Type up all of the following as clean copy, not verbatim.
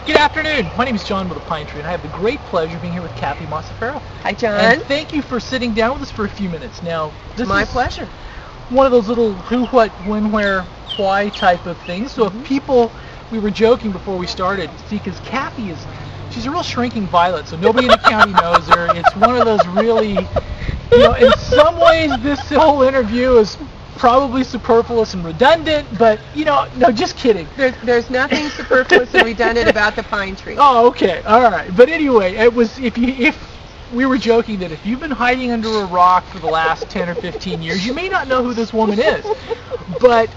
Good afternoon. My name is John with the Pine Tree, and I have the great pleasure of being here with Kathy Mazzaferro. Hi, John. And thank you for sitting down with us for a few minutes. Now, this My is pleasure. one of those little who, what, when, where, why type of things. So if people, we were joking before we started, see, because Kathy she's a real shrinking violet, so nobody in the county knows her. It's one of those really, in some ways this whole interview is probably superfluous and redundant, but no, just kidding. There's nothing superfluous and redundant about the pine tree. Oh, okay, all right. But anyway, it was if we were joking that if you've been hiding under a rock for the last 10 or 15 years, you may not know who this woman is. But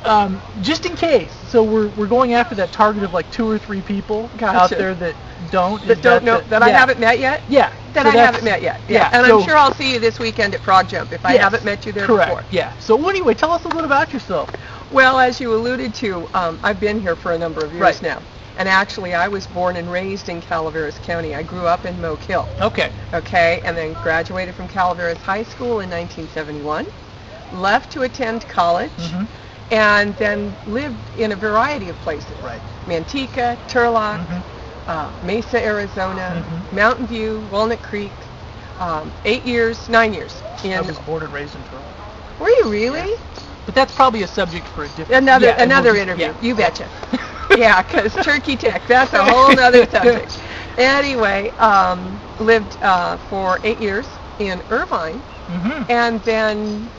just in case, so we're going after that target of like 2 or 3 people out there that don't know that I haven't met yet. Yeah. That I haven't met yet. Yeah. And I'm sure I'll see you this weekend at Frog Jump if I haven't met you there before. Yeah. So anyway, tell us a little about yourself. Well, as you alluded to, I've been here for a number of years now. And actually, I was born and raised in Calaveras County. I grew up in Moke Hill. Okay. Okay, and then graduated from Calaveras High School in 1971. Left to attend college. And then lived in a variety of places. Right. Manteca, Turlock, Mesa, Arizona, Mountain View, Walnut Creek, 9 years. I was born and raised in Toronto. Were you really? Yeah. But that's probably a subject for a different... Another interview. Yeah. You betcha. Yeah, because Turkey Tech, that's a whole other subject. Anyway, lived for 8 years in Irvine, and then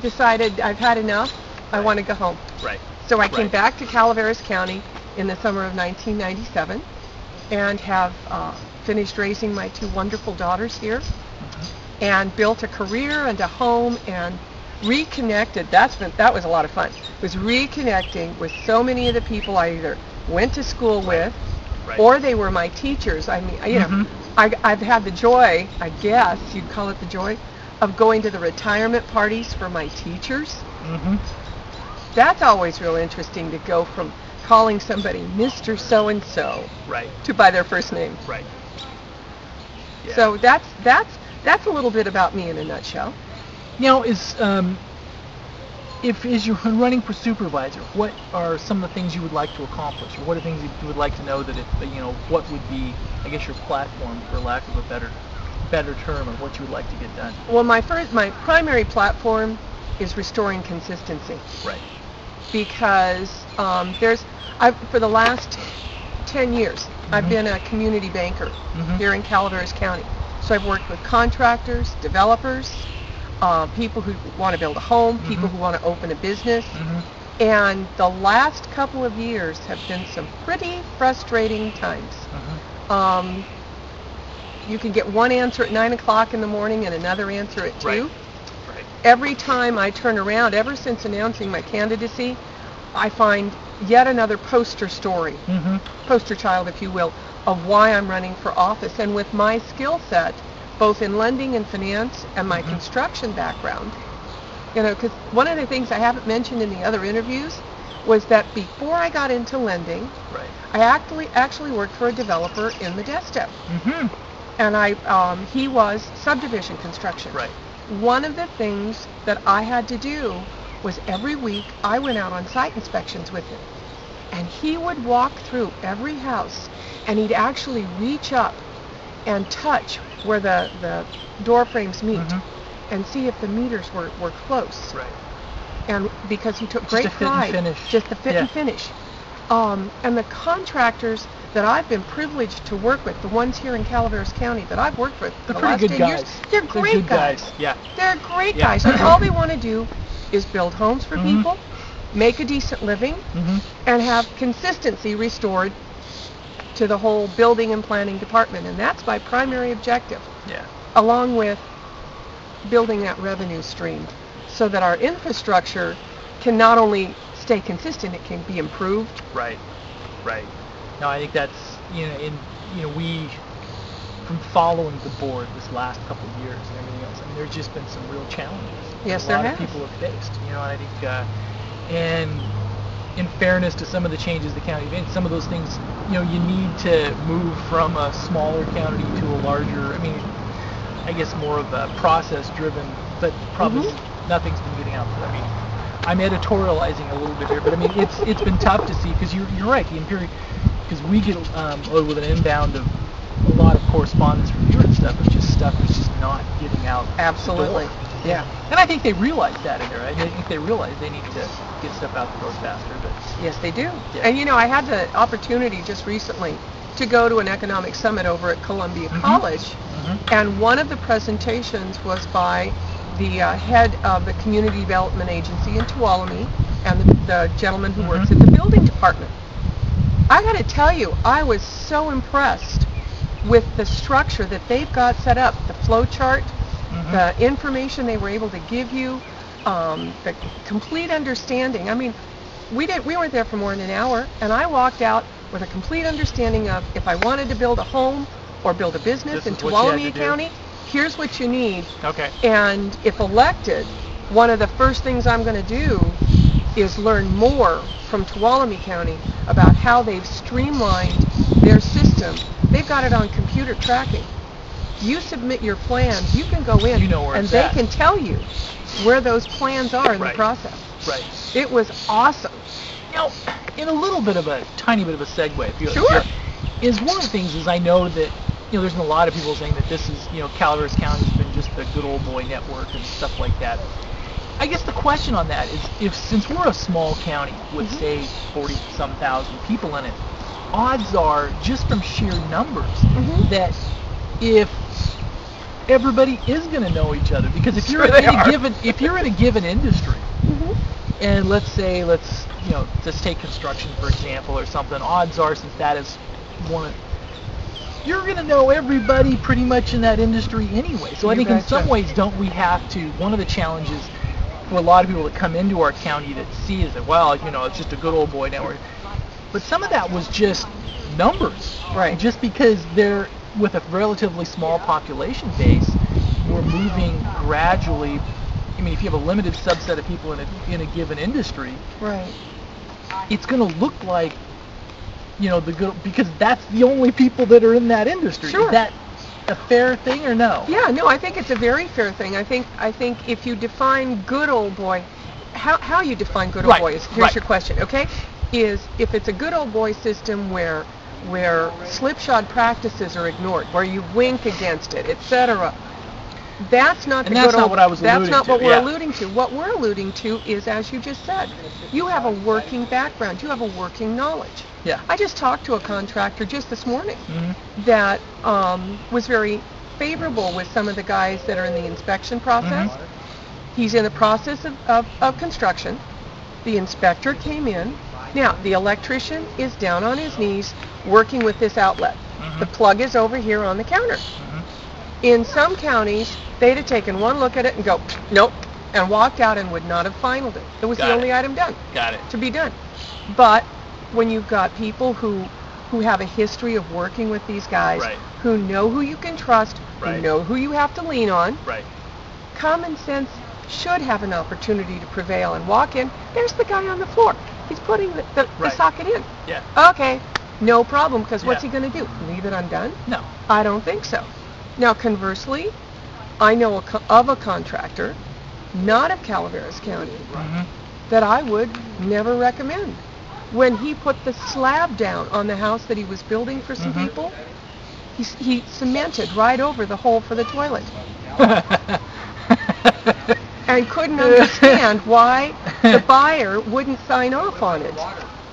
decided I've had enough. I want to go home. Right. So I came back to Calaveras County in the summer of 1997 and have finished raising my 2 wonderful daughters here and built a career and a home and reconnected. That was a lot of fun. Was reconnecting with so many of the people I either went to school with or they were my teachers. I mean, I've had the joy, I guess you'd call it the joy, of going to the retirement parties for my teachers. That's always real interesting to go from calling somebody Mr. So-and-so to by their first name. Right. Yeah. So that's a little bit about me in a nutshell. Now, as you're running for supervisor, what are some of the things you would like to accomplish, or what are things you would like to know that what would be, I guess, your platform, for lack of a better term, or what you would like to get done? Well, my primary platform is restoring consistency. Right. Because for the last 10 years, I've been a community banker here in Calaveras County. So I've worked with contractors, developers, people who want to build a home, people who want to open a business. And the last couple of years have been some pretty frustrating times. You can get one answer at 9 o'clock in the morning and another answer at 2. Right. Every time I turn around, ever since announcing my candidacy, I find yet another poster story, poster child, if you will, of why I'm running for office. And with my skill set, both in lending and finance and my construction background, because one of the things I haven't mentioned in the other interviews was that before I got into lending, I actually worked for a developer in Modesto. And he was subdivision construction. One of the things that I had to do was every week I went out on site inspections with him. And he would walk through every house and he'd actually reach up and touch where the door frames meet and see if the meters were close. And because he took great pride, just the fit and finish. And the contractors that I've been privileged to work with, the ones here in Calaveras County that I've worked with for the last 10 years, they're great guys. They're great guys. And all they want to do is build homes for people, make a decent living, and have consistency restored to the whole building and planning department. And that's my primary objective, along with building that revenue stream so that our infrastructure can not only stay consistent, it can be improved. Right. No, I think that's, we, from following the board this last couple of years and everything else, I mean, there's just been some real challenges. Yes, a lot of people have faced, and I think, and in fairness to some of the changes the county made, some of those things, you need to move from a smaller county to a larger, I guess more of a process-driven, but probably nothing's been getting out there. I'm editorializing a little bit here, but it's been tough to see, because you're right, the because we get loaded with an inbound of a lot of correspondence from you and stuff. It's just stuff that's just not getting out. Absolutely. The door. Yeah. And I think they realize that in there. I think they realize they need to get stuff out the door faster. But yes, they do. Yeah. And I had the opportunity just recently to go to an economic summit over at Columbia College, and one of the presentations was by the head of the community development agency in Tuolumne and the gentleman who works at the building department. I got to tell you, I was so impressed with the structure that they've got set up, the flow chart, the information they were able to give you, the complete understanding. I mean, we weren't there for more than an hour, and I walked out with a complete understanding of if I wanted to build a home or build a business in Tuolumne County, here's what you need. Okay. And if elected, one of the first things I'm going to do is learn more from Tuolumne County about how they've streamlined their system. They've got it on computer tracking. You submit your plans, you can go in, and they can tell you where those plans are in the process. Right. It was awesome. Now, in a little bit of a tiny bit of a segue, if you Sure. Is one of the things is I know that there's been a lot of people saying that this is Calaveras County has been just the good old boy network and stuff like that. I guess the question on that is since we're a small county with say 40-some thousand people in it, odds are just from sheer numbers that if everybody is going to know each other, because if you're in a given industry, and let's just take construction for example or something, odds are since that is one, you're going to know everybody pretty much in that industry anyway. So I think in some ways don't we have to, one of the challenges for a lot of people that come into our county that see is that, well, it's just a good old boy network. But some of that was just numbers. Right. Just because they're with a relatively small population base, we're moving gradually. I mean, if you have a limited subset of people in a given industry, right, it's going to look like, the good, because that's the only people that are in that industry. Sure. Is that a fair thing or no? Yeah, no, I think it's a very fair thing. I think if you define good old boy, how you define good old boy is here's your question, okay? Is if it's a good old boy system where slipshod practices are ignored, where you wink against it, etc. That's not the good old. What I was alluding to. That's not what we're alluding to. What we're alluding to is, as you just said, you have a working background. You have a working knowledge. Yeah. I just talked to a contractor just this morning that was very favorable with some of the guys that are in the inspection process. He's in the process of construction. The inspector came in. Now, the electrician is down on his knees working with this outlet. The plug is over here on the counter. In some counties, they'd have taken one look at it and go, nope, and walked out and would not have finaled it. It was the only item done. Got it. To be done. But when you've got people who have a history of working with these guys, who know who you can trust, who know who you have to lean on, common sense should have an opportunity to prevail and walk in. There's the guy on the floor. He's putting the socket in. Yeah. Okay, no problem, because what's he going to do? Leave it undone? No. I don't think so. Now, conversely, I know of a contractor, not of Calaveras County, that I would never recommend. When he put the slab down on the house that he was building for some people, he cemented right over the hole for the toilet. And couldn't understand why the buyer wouldn't sign off on it.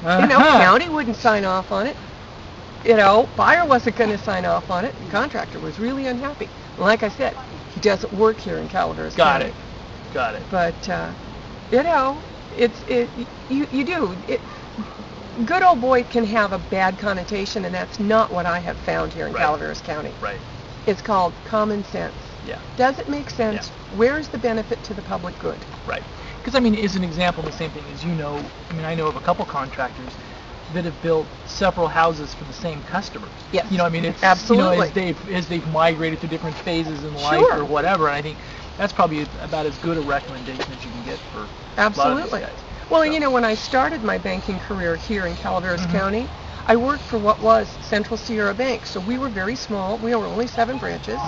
County wouldn't sign off on it. Buyer wasn't going to sign off on it. The contractor was really unhappy. Like I said, he doesn't work here in Calaveras County. Got it. But you do. Good old boy can have a bad connotation, and that's not what I have found here in Calaveras County. Right. It's called common sense. Yeah. Does it make sense? Yeah. Where's the benefit to the public good? Right. Because, as an example, the same thing as I know of a couple contractors that have built several houses for the same customers. Yes. It's absolutely. As they've migrated through different phases in life or whatever, and I think that's probably about as good a recommendation as you can get for a lot of these guys. Well, when I started my banking career here in Calaveras County, I worked for what was Central Sierra Bank. So we were very small. We were only 7 branches.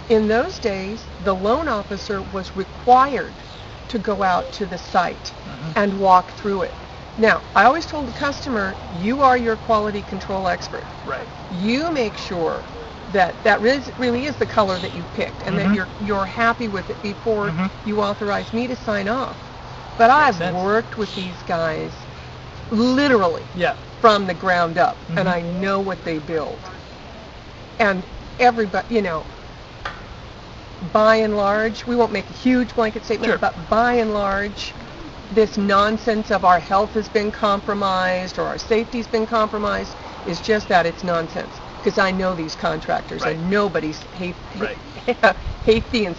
In those days, the loan officer was required to go out to the site and walk through it. Now, I always told the customer, you are your quality control expert. Right. You make sure that really is the color that you picked, and that you're happy with it before you authorize me to sign off. But I've worked with these guys literally from the ground up, and I know what they build. And everybody, you know, by and large, we won't make a huge blanket statement, but by and large, this nonsense of our health has been compromised or our safety's been compromised is just that. It's nonsense. Because I know these contractors, and nobody's safety and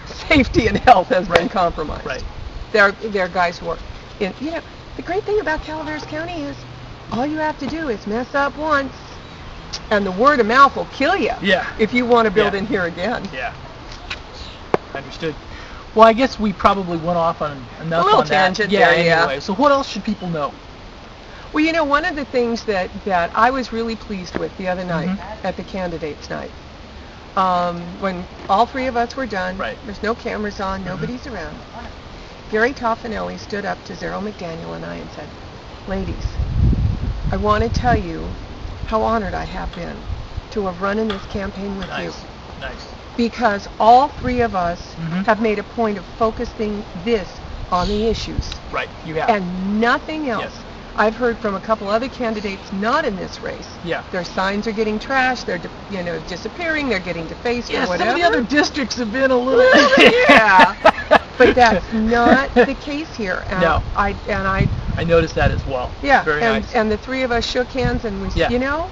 safety and health has been compromised. Right. They're guys who are in. You know, the great thing about Calaveras County is all you have to do is mess up once, and the word of mouth will kill you. Yeah. If you want to build in here again. Yeah. Understood. Well, I guess we probably went off on enough a little on tangent that. there, Anyway, so what else should people know? Well, you know, one of the things that I was really pleased with the other night at the candidates' night, when all three of us were done, there's no cameras on, nobody's around, Gary Toffanelli stood up to Zero McDaniel and I and said, ladies, I want to tell you how honored I have been to have run in this campaign with you. Nice. Because all three of us have made a point of focusing this on the issues. Right, you have. And nothing else. Yes. I've heard from a couple other candidates not in this race. Yeah. Their signs are getting trashed, they're disappearing, they're getting defaced or whatever. Some of the other districts have been a little But that's not the case here. And No. I noticed that as well. Yeah. Very nice. And the three of us shook hands and we said, you know,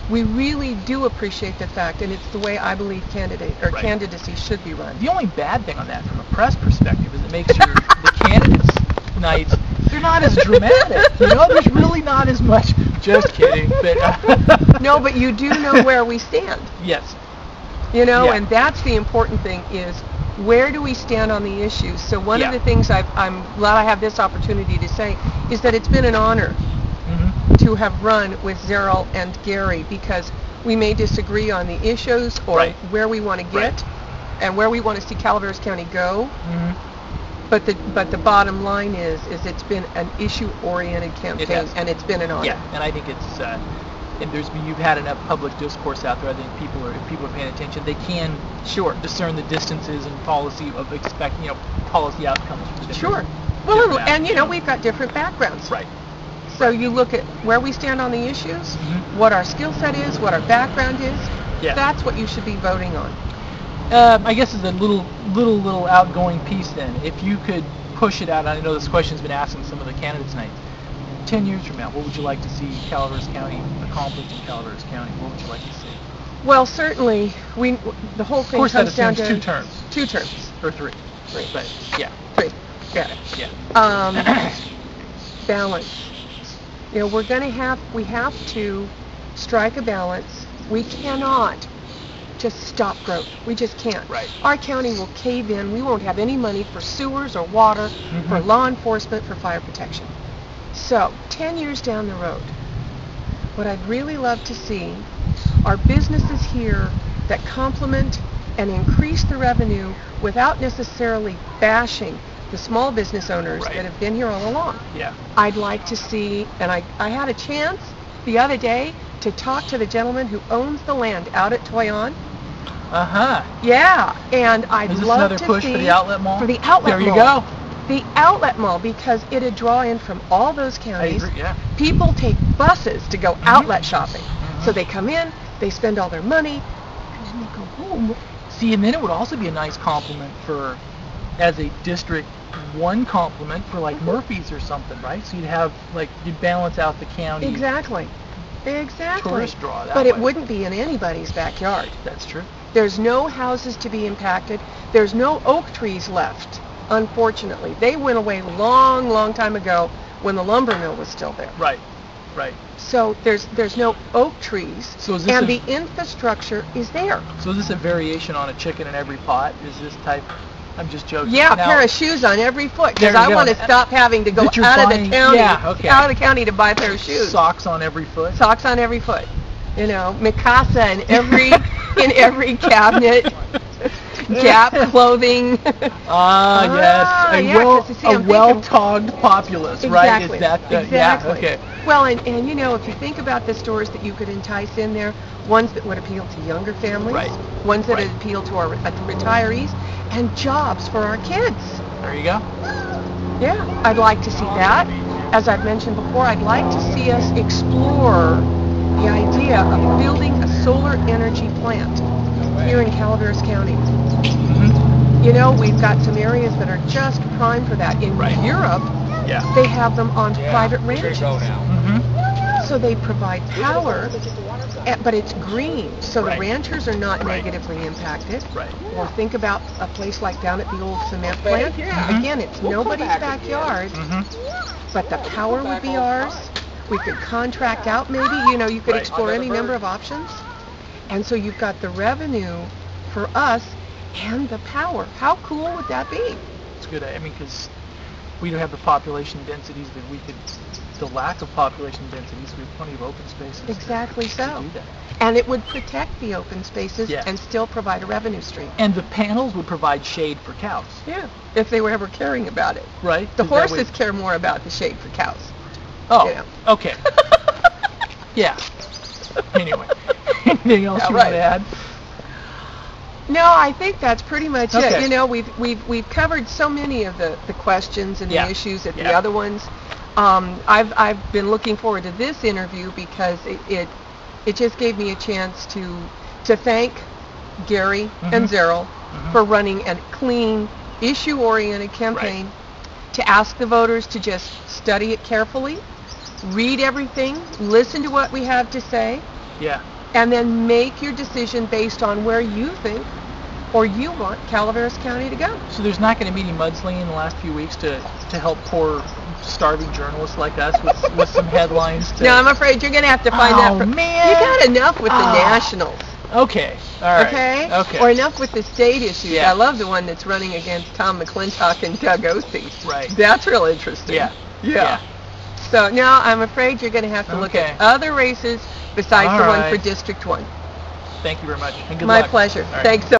we really do appreciate the fact, and it's the way I believe candidacy should be run. The only bad thing on that from a press perspective is it makes the candidates nights, they're not as dramatic. You know, there's really not as much. Just kidding. But no, but you do know where we stand. Yes. You know, and that's the important thing is where do we stand on the issues. So one of the things I'm glad I have this opportunity to say is that it's been an honor to have run with Zerl and Gary, because we may disagree on the issues or where we want to get and where we want to see Calaveras County go. But the bottom line is it's been an issue-oriented campaign, and it's been an honor. Yeah, and I think it's and you've had enough public discourse out there. I think if people are paying attention, they can discern the distances and policy policy outcomes from the different. Well, and you know, we've got different backgrounds. Right. So you look at where we stand on the issues, what our skill set is, what our background is. That's what you should be voting on. I guess is a little outgoing piece then. If you could push it out, I know this question's been asked in some of the candidates' nights. 10 years from now, what would you like to see Calaveras County accomplished in Calaveras County? What would you like to see? Well, certainly, the whole thing comes down to 2 terms. 2 terms. Or 3. 3. But, 3. Got it. Yeah. Balance. You know, we have to strike a balance. We cannot just stop growth. We just can't. Right. Our county will cave in. We won't have any money for sewers or water, for law enforcement, for fire protection. So, 10 years down the road, what I'd really love to see are businesses here that complement and increase the revenue without necessarily bashing the small business owners that have been here all along. Yeah. I'd like to see, and I had a chance the other day to talk to the gentleman who owns the land out at Toyon. Yeah, and I'd love to see... Is this another push for the outlet mall? For the outlet mall. There you go. The outlet mall, because it'd draw in from all those counties. I agree, yeah. People take buses to go outlet shopping. So they come in, they spend all their money, and then they go home. See, and then it would also be a nice compliment for, as a District 1 compliment for like Murphy's or something, right? So you'd have, you'd balance out the county. Exactly. Tourist draw that way. It wouldn't be in anybody's backyard. That's true. There's no houses to be impacted. There's no oak trees left, unfortunately. They went away long, long time ago when the lumber mill was still there. Right. So there's no oak trees, and the infrastructure is there. So is this a variation on a chicken in every pot? Is this type? I'm just joking. Yeah, a pair of shoes on every foot, because I want to stop having to go out of the county, out of the county to buy a pair of shoes. Socks on every foot. Socks on every foot. You know, Mikasa in every cabinet. Gap clothing. Yes, yeah, 'cause you see, I'm thinking- well-togged populace, right? Exactly. Is that the, Exactly. Yeah, okay. Well, and you know, if you think about the stores that you could entice in there, ones that would appeal to younger families, Right. ones that Right. would appeal to our retirees, and jobs for our kids. There you go. Yeah, I'd like to see that. As I've mentioned before, I'd like to see us explore the idea of building a solar energy plant here in Calaveras County. Mm-hmm. You know, we've got some areas that are just prime for that. In Right. Europe, Yeah. they have them on private ranches. Mm-hmm. So they provide power, but it's green, so Right. the ranchers are not Right. negatively impacted. Right. Or think about a place like down at the old cement plant. Mhm. Again, it's nobody's backyard, Mm-hmm. but the power would be ours. We could contract out maybe, you know, you could Right. explore any number of options. And so you've got the revenue for us and the power. How cool would that be? It's good. I mean, because we don't have the population densities that we could. The lack of population densities, we have plenty of open spaces. Exactly to so. do that. And it would protect the open spaces Yeah. and still provide a revenue stream. And the panels would provide shade for cows. Yeah, if they were ever caring about it. Right? The Is that horses what- care more about the shade for cows. Oh, you know. okay. Yeah. Anyway, anything else Yeah, you want right. to add? No, I think that's pretty much Okay. it. You know, we've covered so many of the questions and Yeah. the issues at the Yeah. other ones. I've been looking forward to this interview because it just gave me a chance to thank Gary and Zeril for running a clean, issue-oriented campaign, to ask the voters to just study it carefully, read everything, listen to what we have to say, Yeah. and then make your decision based on where you think or you want Calaveras County to go. So there's not going to be any mudslinging in the last few weeks to help poor starving journalists like us with some headlines. To... No, I'm afraid you're going to have to find that. Oh, man. You got enough with the nationals. Okay. All right. Okay? Okay. Or enough with the state issues. Yeah. I love the one that's running against Tom McClintock and Doug Ossie. Right. That's real interesting. Yeah. Yeah. So now I'm afraid you're going to have to look Okay. at other races besides All the one right. for District 1. Thank you very much. And good My luck. pleasure. All right. Thanks so